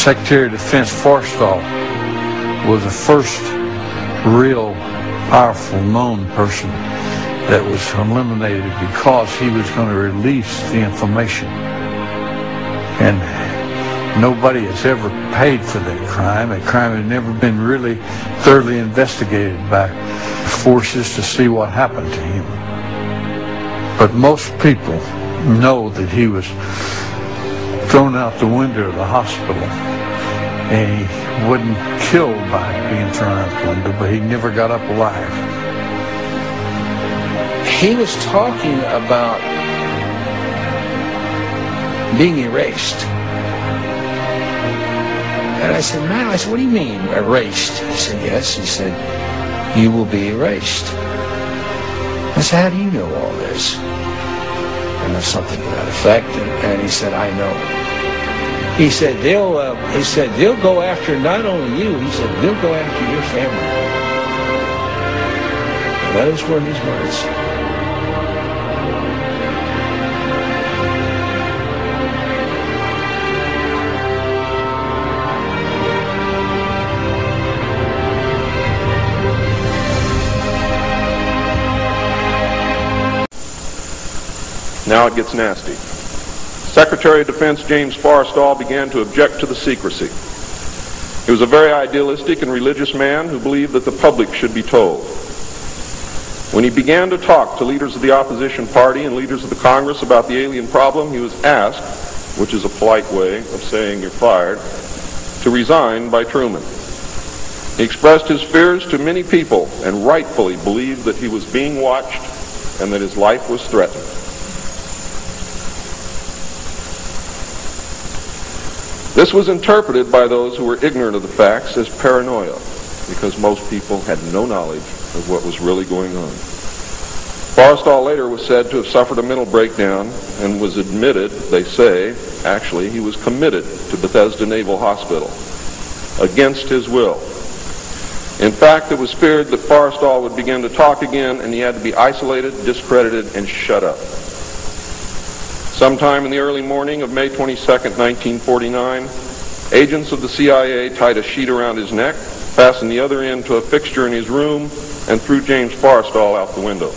Secretary of Defense Forrestal was the first real powerful known person that was eliminated because he was going to release the information. And nobody has ever paid for that crime. That crime had never been really thoroughly investigated by forces to see what happened to him. But most people know that he was thrown out the window of the hospital, and he wasn't killed by being thrown out the window, but he never got up alive. He was talking about being erased. And I said, man, what do you mean, erased? He said, yes. He said, you will be erased. I said, how do you know all this? And there's something to that effect. And he said, I know. He said, they'll go after not only you, he said, they'll go after your family. Those were his words. Now it gets nasty. Secretary of Defense James Forrestal began to object to the secrecy. He was a very idealistic and religious man who believed that the public should be told. When he began to talk to leaders of the opposition party and leaders of the Congress about the alien problem, he was asked, which is a polite way of saying you're fired, to resign by Truman. He expressed his fears to many people and rightfully believed that he was being watched and that his life was threatened. This was interpreted by those who were ignorant of the facts as paranoia, because most people had no knowledge of what was really going on. Forrestal later was said to have suffered a mental breakdown and was admitted, they say, actually, he was committed to Bethesda Naval Hospital against his will. In fact, it was feared that Forrestal would begin to talk again and he had to be isolated, discredited, and shut up. Sometime in the early morning of May 22nd, 1949, agents of the CIA tied a sheet around his neck, fastened the other end to a fixture in his room, and threw James Forrestal out the window.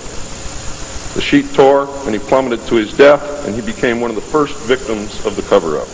The sheet tore, and he plummeted to his death, and he became one of the first victims of the cover-up.